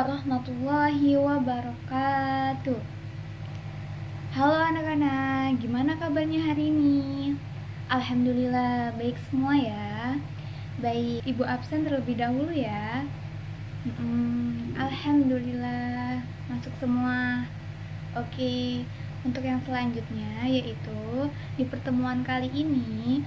warahmatullahi wabarakatuh. Halo anak-anak, gimana kabarnya hari ini? Alhamdulillah baik semua ya. Baik, ibu absen terlebih dahulu ya. Alhamdulillah masuk semua. Oke, untuk yang selanjutnya yaitu di pertemuan kali ini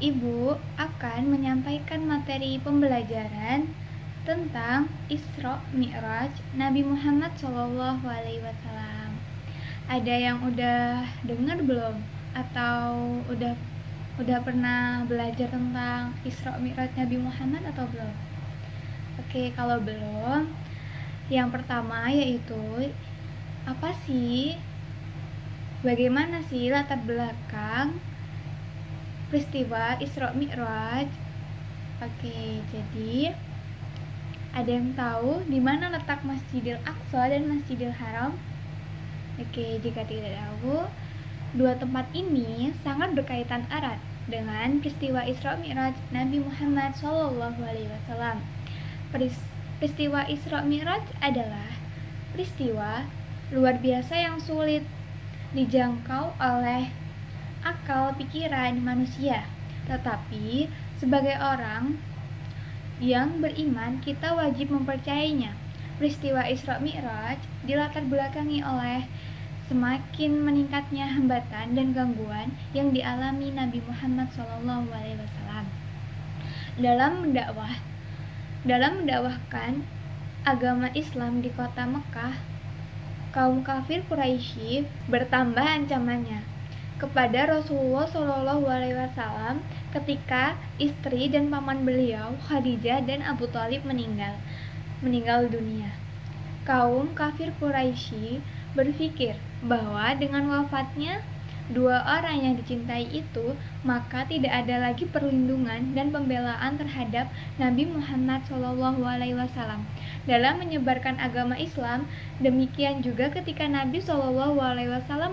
Ibu akan menyampaikan materi pembelajaran tentang Isra Mi'raj Nabi Muhammad SAW. Ada yang udah dengar belum? Atau udah pernah belajar tentang Isra Mi'raj Nabi Muhammad atau belum? Oke, kalau belum, yang pertama yaitu bagaimana sih latar belakang peristiwa Isra Mi'raj? Oke, jadi ada yang tahu di mana letak Masjidil Aqsa dan Masjidil Haram? Oke, jika tidak tahu, dua tempat ini sangat berkaitan erat dengan peristiwa Isra Mi'raj Nabi Muhammad SAW. Peristiwa Isra Mi'raj adalah peristiwa luar biasa yang sulit dijangkau oleh akal pikiran manusia. Tetapi sebagai orang yang beriman, kita wajib mempercayainya. Peristiwa Isra Mi'raj dilatar belakangi oleh semakin meningkatnya hambatan dan gangguan yang dialami Nabi Muhammad SAW dalam mendakwahkan agama Islam di kota Mekah. Kaum kafir Quraisy bertambah ancamannya kepada Rasulullah SAW ketika istri dan paman beliau Khadijah dan Abu Thalib meninggal dunia. Kaum kafir Quraisy berpikir bahwa dengan wafatnya dua orang yang dicintai itu, maka tidak ada lagi perlindungan dan pembelaan terhadap Nabi Muhammad SAW dalam menyebarkan agama Islam. Demikian juga ketika Nabi SAW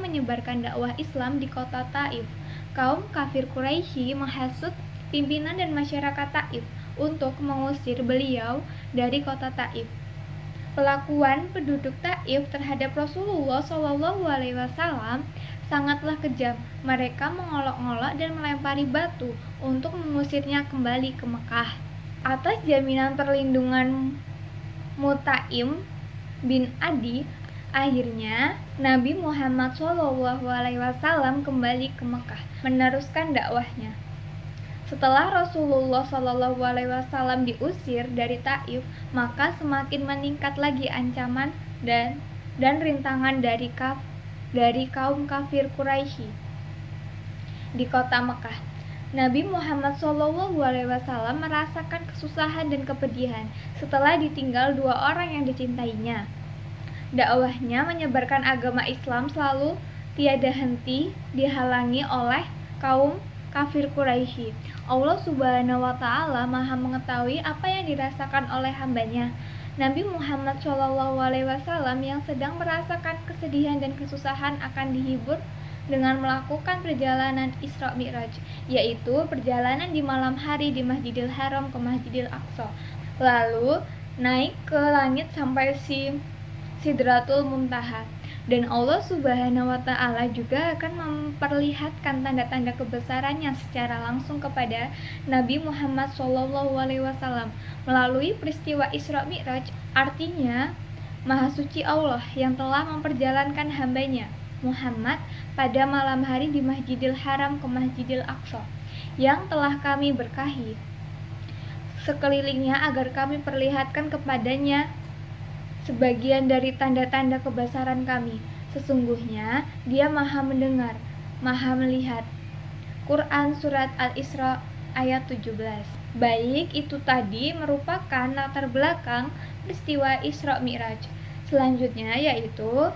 menyebarkan dakwah Islam di kota Taif, kaum kafir Quraisy menghasut pimpinan dan masyarakat Taif untuk mengusir beliau dari kota Taif. Pelakuan penduduk Taif terhadap Rasulullah SAW sangatlah kejam. Mereka mengolok-olok dan melempari batu untuk mengusirnya kembali ke Mekah. Atas jaminan perlindungan Mutaim bin Adi, akhirnya Nabi Muhammad SAW kembali ke Mekah meneruskan dakwahnya. Setelah Rasulullah SAW diusir dari Taif, maka semakin meningkat lagi ancaman dan rintangan dari kaum kafir Quraisy di kota Mekah. Nabi Muhammad SAW merasakan kesusahan dan kepedihan setelah ditinggal dua orang yang dicintainya. Dakwahnya menyebarkan agama Islam selalu tiada henti dihalangi oleh kaum kafir Quraisy. Allah Subhanahu wa Ta'ala Maha mengetahui apa yang dirasakan oleh hambanya, Nabi Muhammad SAW, yang sedang merasakan kesedihan dan kesusahan akan dihibur dengan melakukan perjalanan Isra Mi'raj, yaitu perjalanan di malam hari di Masjidil Haram ke Masjidil Aqsa, lalu naik ke langit sampai Sidratul Muntaha. Dan Allah Subhanahu wa Ta'ala juga akan memperlihatkan tanda-tanda kebesarannya secara langsung kepada Nabi Muhammad SAW melalui peristiwa Isra Mi'raj. Artinya, Maha Suci Allah yang telah memperjalankan hambanya Muhammad pada malam hari di Masjidil Haram ke Masjidil Aqsa yang telah kami berkahi sekelilingnya agar kami perlihatkan kepadanya sebagian dari tanda-tanda kebesaran kami. Sesungguhnya Dia Maha mendengar, Maha melihat. Quran Surat Al-Isra ayat 17. Baik, itu tadi merupakan latar belakang peristiwa Isra Mi'raj. Selanjutnya yaitu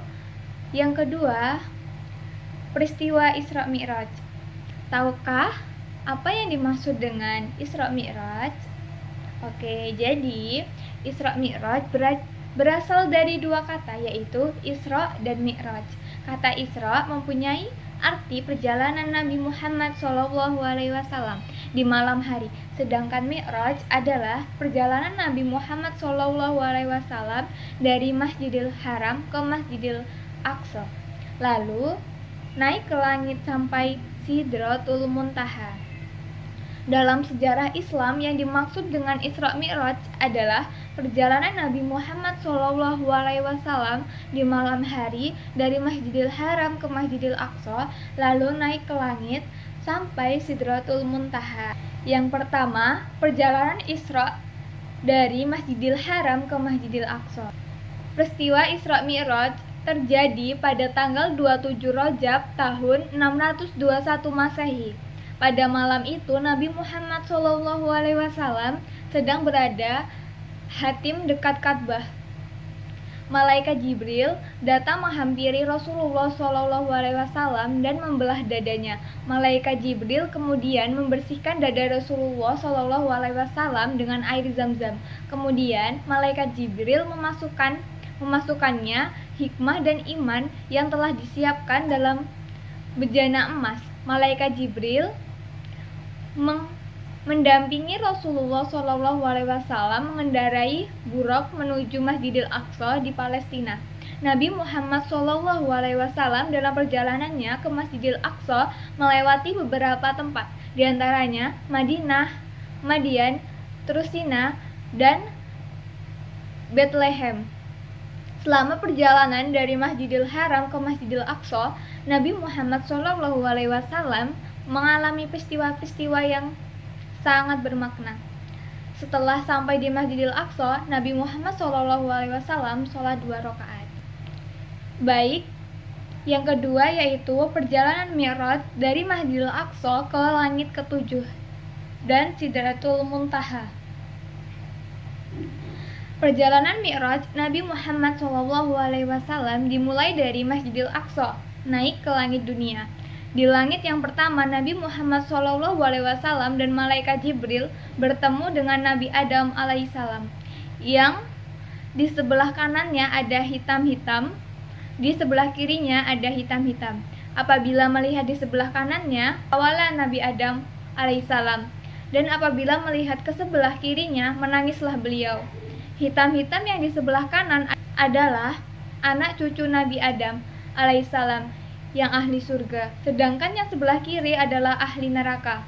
yang kedua, peristiwa Isra Mi'raj. Tahukah apa yang dimaksud dengan Isra Mi'raj? Oke, jadi Isra Mi'raj berasal dari dua kata, yaitu Isra dan Mi'raj. Kata Isra mempunyai arti perjalanan Nabi Muhammad SAW di malam hari. Sedangkan Mi'raj adalah perjalanan Nabi Muhammad SAW dari Masjidil Haram ke Masjidil Aqsa, lalu naik ke langit sampai Sidratul Muntaha. Dalam sejarah Islam, yang dimaksud dengan Isra Mi'raj adalah perjalanan Nabi Muhammad SAW di malam hari dari Masjidil Haram ke Masjidil Aqsa, lalu naik ke langit sampai Sidratul Muntaha. Yang pertama, perjalanan Isra dari Masjidil Haram ke Masjidil Aqsa. Peristiwa Isra Mi'raj terjadi pada tanggal 27 Rajab tahun 621 Masehi. Pada malam itu Nabi Muhammad SAW sedang berada hatim dekat Ka'bah. Malaikat Jibril datang menghampiri Rasulullah SAW dan membelah dadanya. Malaikat Jibril kemudian membersihkan dada Rasulullah SAW dengan air Zam-Zam. Kemudian Malaikat Jibril memasukkannya hikmah dan iman yang telah disiapkan dalam bejana emas. Malaikat Jibril mendampingi Rasulullah SAW mengendarai buraq menuju Masjidil Aqsa di Palestina. Nabi Muhammad SAW dalam perjalanannya ke Masjidil Aqsa melewati beberapa tempat, diantaranya Madinah, Madian, Trusina, dan Bethlehem. Selama perjalanan dari Masjidil Haram ke Masjidil Aqsa, Nabi Muhammad SAW mengalami peristiwa-peristiwa yang sangat bermakna. Setelah sampai di Masjidil Aqsa, Nabi Muhammad SAW sholat 2 rakaat. Baik, yang kedua yaitu perjalanan Mi'raj dari Masjidil Aqsa ke langit ke-7 dan Sidratul Muntaha. Perjalanan Mi'raj Nabi Muhammad SAW dimulai dari Masjidil Aqsa, naik ke langit dunia. Di langit yang pertama, Nabi Muhammad SAW dan Malaikat Jibril bertemu dengan Nabi Adam alaihissalam, yang di sebelah kanannya ada hitam-hitam, di sebelah kirinya ada hitam-hitam. Apabila melihat di sebelah kanannya, awalah Nabi Adam alaihissalam, dan apabila melihat ke sebelah kirinya, menangislah beliau. Hitam-hitam yang di sebelah kanan adalah anak cucu Nabi Adam alaihissalam yang ahli surga, sedangkan yang sebelah kiri adalah ahli neraka.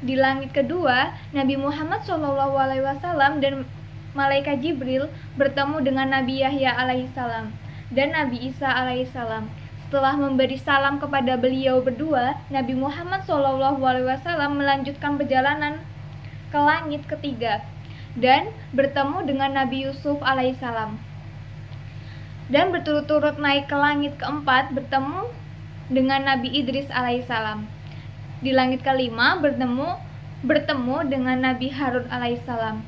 Di langit kedua, Nabi Muhammad SAW dan Malaikat Jibril bertemu dengan Nabi Yahya alaihissalam dan Nabi Isa alaihissalam. Setelah memberi salam kepada beliau berdua, Nabi Muhammad SAW melanjutkan perjalanan ke langit ketiga dan bertemu dengan Nabi Yusuf alaihissalam, dan berturut-turut naik ke langit keempat bertemu dengan Nabi Idris alaihissalam. Di langit kelima bertemu dengan Nabi Harun alaihissalam.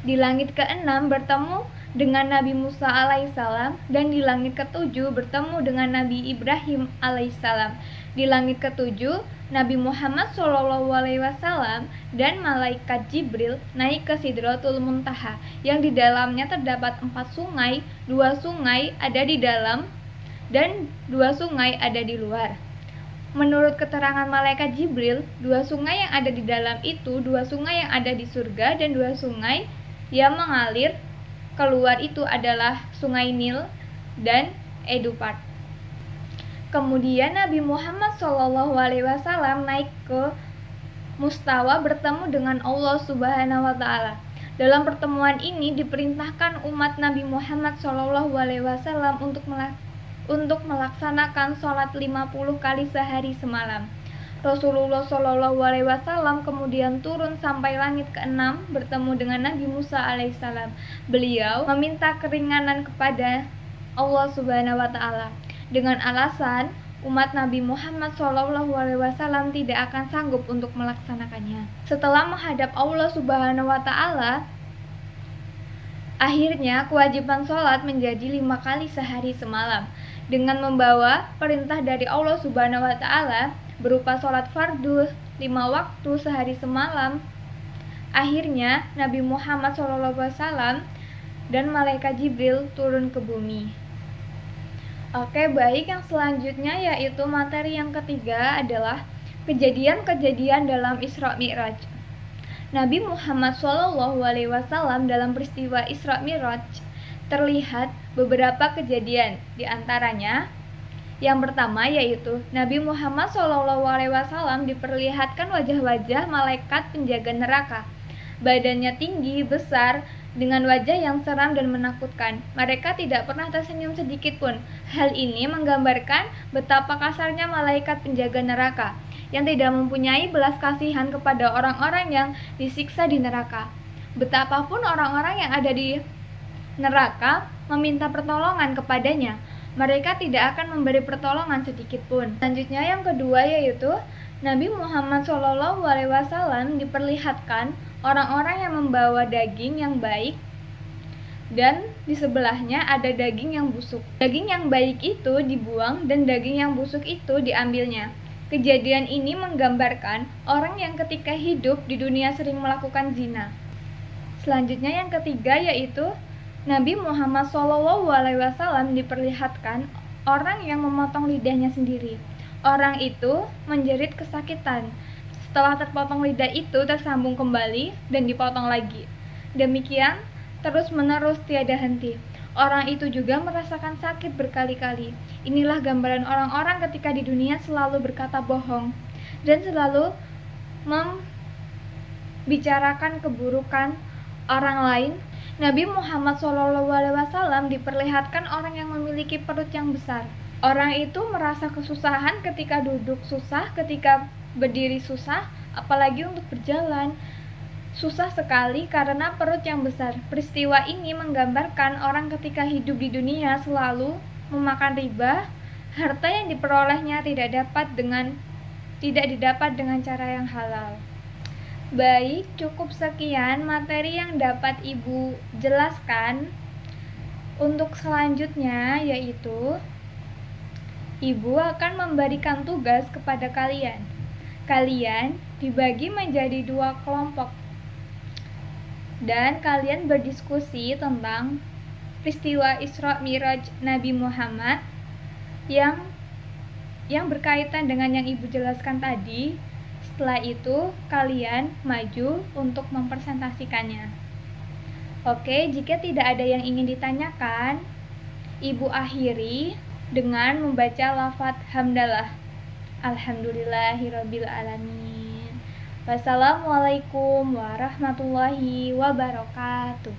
Di langit keenam bertemu dengan Nabi Musa alaihissalam, dan di langit ketujuh bertemu dengan Nabi Ibrahim alaihissalam. Di langit ketujuh Nabi Muhammad SAW dan Malaikat Jibril naik ke Sidratul Muntaha, yang di dalamnya terdapat 4 sungai, 2 sungai ada di dalam dan 2 sungai ada di luar. Menurut keterangan Malaikat Jibril, 2 sungai yang ada di dalam itu 2 sungai yang ada di surga, dan 2 sungai yang mengalir keluar itu adalah Sungai Nil dan Edupat. Kemudian Nabi Muhammad SAW naik ke Mustawa bertemu dengan Allah Subhanahu wa Ta'ala. Dalam pertemuan ini diperintahkan umat Nabi Muhammad SAW untuk melaksanakan sholat 50 kali sehari semalam. Rasulullah SAW kemudian turun sampai langit ke-6 bertemu dengan Nabi Musa alaihissalam. Beliau meminta keringanan kepada Allah Subhanahu wa Ta'ala dengan alasan umat Nabi Muhammad SAW tidak akan sanggup untuk melaksanakannya. Setelah menghadap Allah Subhanahu wa Ta'ala, akhirnya kewajiban sholat menjadi 5 kali sehari semalam, dengan membawa perintah dari Allah Subhanahu wa Ta'ala berupa sholat fardu 5 waktu sehari semalam. Akhirnya Nabi Muhammad SAW dan Malaikat Jibril turun ke bumi. Oke, baik, yang selanjutnya yaitu materi yang ketiga adalah Kejadian-kejadian dalam Isra Mi'raj. Nabi Muhammad SAW dalam peristiwa Isra Mi'raj terlihat beberapa kejadian, di antaranya yang pertama yaitu Nabi Muhammad SAW diperlihatkan wajah-wajah malaikat penjaga neraka. Badannya tinggi, besar, dengan wajah yang seram dan menakutkan. Mereka tidak pernah tersenyum sedikit pun. Hal ini menggambarkan betapa kasarnya malaikat penjaga neraka yang tidak mempunyai belas kasihan kepada orang-orang yang disiksa di neraka. Betapapun orang-orang yang ada di neraka meminta pertolongan kepadanya, mereka tidak akan memberi pertolongan sedikit pun. Selanjutnya yang kedua yaitu Nabi Muhammad SAW diperlihatkan orang-orang yang membawa daging yang baik dan di sebelahnya ada daging yang busuk. Daging yang baik itu dibuang dan daging yang busuk itu diambilnya. Kejadian ini menggambarkan orang yang ketika hidup di dunia sering melakukan zina. Selanjutnya yang ketiga yaitu Nabi Muhammad SAW diperlihatkan orang yang memotong lidahnya sendiri. Orang itu menjerit kesakitan. Setelah terpotong lidah itu tersambung kembali dan dipotong lagi. Demikian terus-menerus tiada henti. Orang itu juga merasakan sakit berkali-kali. Inilah gambaran orang-orang ketika di dunia selalu berkata bohong dan selalu membicarakan keburukan orang lain. Nabi Muhammad SAW diperlihatkan orang yang memiliki perut yang besar. Orang itu merasa kesusahan ketika duduk susah, ketika berdiri susah, apalagi untuk berjalan. Susah sekali karena perut yang besar. Peristiwa ini menggambarkan orang ketika hidup di dunia selalu memakan riba, harta yang diperolehnya tidak didapat dengan cara yang halal. Baik, cukup sekian materi yang dapat Ibu jelaskan. Untuk selanjutnya yaitu Ibu akan memberikan tugas kepada kalian. Kalian dibagi menjadi 2 kelompok dan kalian berdiskusi tentang peristiwa Isra Mi'raj Nabi Muhammad yang berkaitan dengan yang Ibu jelaskan tadi. Setelah itu kalian maju untuk mempresentasikannya. Oke, jika tidak ada yang ingin ditanyakan, Ibu akhiri dengan membaca lafaz hamdalah. Alhamdulillahirabbil alamin. Wassalamualaikum warahmatullahi wabarakatuh.